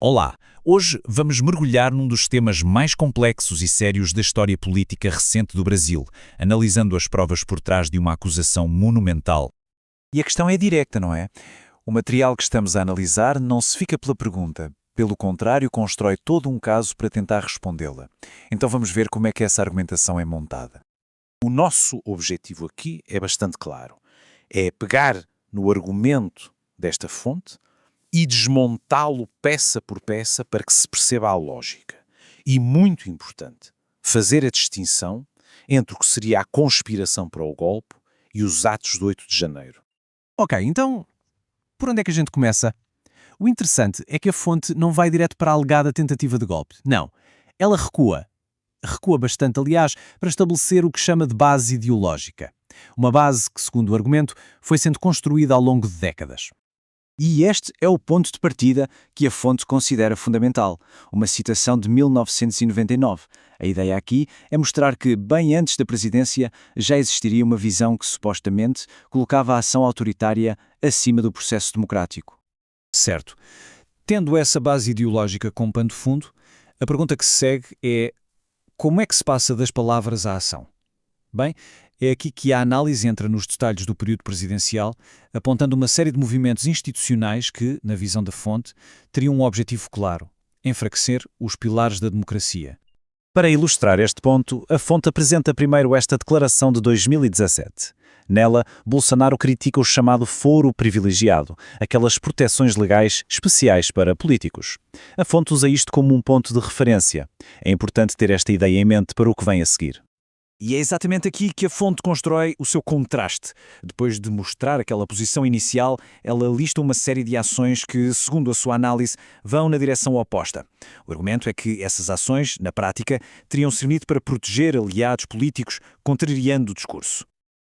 Olá, hoje vamos mergulhar num dos temas mais complexos e sérios da história política recente do Brasil, analisando as provas por trás de uma acusação monumental. E a questão é direta, não é? O material que estamos a analisar não se fica pela pergunta. Pelo contrário, constrói todo um caso para tentar respondê-la. Então vamos ver como é que essa argumentação é montada. O nosso objetivo aqui é bastante claro. É pegar no argumento desta fonte e desmontá-lo peça por peça para que se perceba a lógica. E, muito importante, fazer a distinção entre o que seria a conspiração para o golpe e os atos de 8 de janeiro. Ok, então, por onde é que a gente começa? O interessante é que a fonte não vai direto para a alegada tentativa de golpe. Não. Ela recua. Recua bastante, aliás, para estabelecer o que chama de base ideológica. Uma base que, segundo o argumento, foi sendo construída ao longo de décadas. E este é o ponto de partida que a fonte considera fundamental, uma citação de 1999. A ideia aqui é mostrar que, bem antes da presidência, já existiria uma visão que supostamente colocava a ação autoritária acima do processo democrático. Certo. Tendo essa base ideológica como pano de fundo, a pergunta que se segue é: como é que se passa das palavras à ação? Bem, é aqui que a análise entra nos detalhes do período presidencial, apontando uma série de movimentos institucionais que, na visão da fonte, teriam um objetivo claro: enfraquecer os pilares da democracia. Para ilustrar este ponto, a fonte apresenta primeiro esta declaração de 2017. Nela, Bolsonaro critica o chamado foro privilegiado, aquelas proteções legais especiais para políticos. A fonte usa isto como um ponto de referência. É importante ter esta ideia em mente para o que vem a seguir. E é exatamente aqui que a fonte constrói o seu contraste. Depois de mostrar aquela posição inicial, ela lista uma série de ações que, segundo a sua análise, vão na direção oposta. O argumento é que essas ações, na prática, teriam servido para proteger aliados políticos, contrariando o discurso.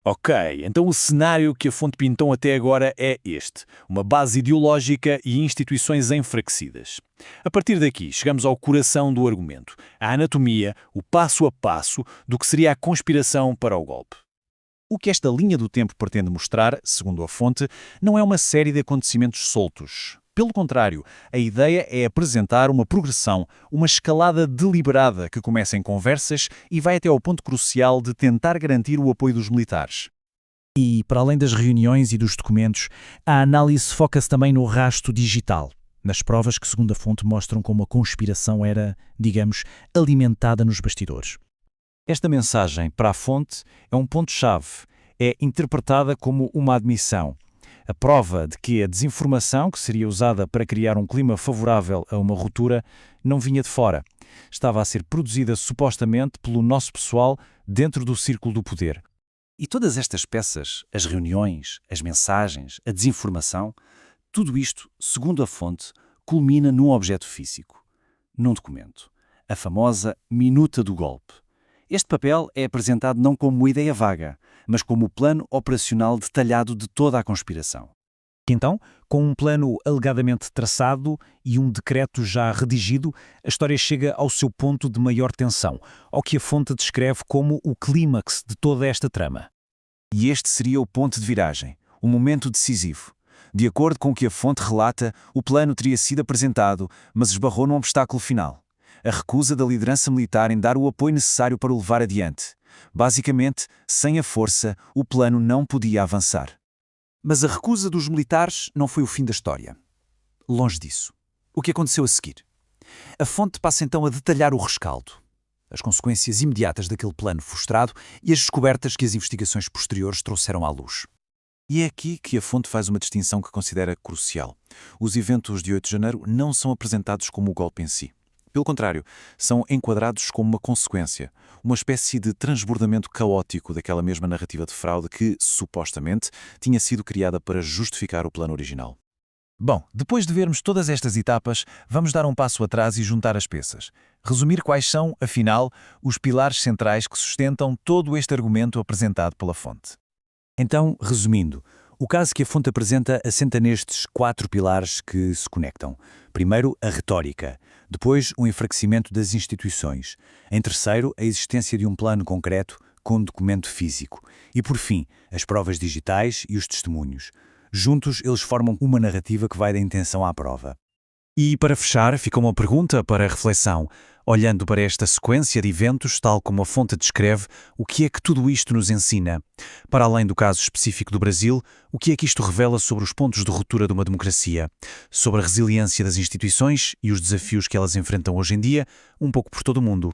Ok, então o cenário que a fonte pintou até agora é este: uma base ideológica e instituições enfraquecidas. A partir daqui, chegamos ao coração do argumento, a anatomia, o passo a passo do que seria a conspiração para o golpe. O que esta linha do tempo pretende mostrar, segundo a fonte, não é uma série de acontecimentos soltos. Pelo contrário, a ideia é apresentar uma progressão, uma escalada deliberada que começa em conversas e vai até ao ponto crucial de tentar garantir o apoio dos militares. E, para além das reuniões e dos documentos, a análise foca-se também no rastro digital, nas provas que, segundo a fonte, mostram como a conspiração era, digamos, alimentada nos bastidores. Esta mensagem, para a fonte, é um ponto-chave. É interpretada como uma admissão. A prova de que a desinformação, que seria usada para criar um clima favorável a uma ruptura, não vinha de fora. Estava a ser produzida supostamente pelo nosso pessoal dentro do círculo do poder. E todas estas peças, as reuniões, as mensagens, a desinformação, tudo isto, segundo a fonte, culmina num objeto físico, num documento, a famosa Minuta do Golpe. Este papel é apresentado não como uma ideia vaga, mas como o plano operacional detalhado de toda a conspiração. Então, com um plano alegadamente traçado e um decreto já redigido, a história chega ao seu ponto de maior tensão, ao que a fonte descreve como o clímax de toda esta trama. E este seria o ponto de viragem, o momento decisivo. De acordo com o que a fonte relata, o plano teria sido apresentado, mas esbarrou num obstáculo final: a recusa da liderança militar em dar o apoio necessário para o levar adiante. Basicamente, sem a força, o plano não podia avançar. Mas a recusa dos militares não foi o fim da história. Longe disso. O que aconteceu a seguir? A fonte passa então a detalhar o rescaldo, as consequências imediatas daquele plano frustrado e as descobertas que as investigações posteriores trouxeram à luz. E é aqui que a fonte faz uma distinção que considera crucial. Os eventos de 8 de janeiro não são apresentados como o golpe em si. Pelo contrário, são enquadrados como uma consequência, uma espécie de transbordamento caótico daquela mesma narrativa de fraude que, supostamente, tinha sido criada para justificar o plano original. Bom, depois de vermos todas estas etapas, vamos dar um passo atrás e juntar as peças. Resumir quais são, afinal, os pilares centrais que sustentam todo este argumento apresentado pela fonte. Então, resumindo, o caso que a fonte apresenta assenta nestes 4 pilares que se conectam. Primeiro, a retórica. Depois, o enfraquecimento das instituições. Em terceiro, a existência de um plano concreto com documento físico. E, por fim, as provas digitais e os testemunhos. Juntos, eles formam uma narrativa que vai da intenção à prova. E para fechar, fica uma pergunta para reflexão. Olhando para esta sequência de eventos, tal como a fonte descreve, o que é que tudo isto nos ensina? Para além do caso específico do Brasil, o que é que isto revela sobre os pontos de ruptura de uma democracia? Sobre a resiliência das instituições e os desafios que elas enfrentam hoje em dia, um pouco por todo o mundo.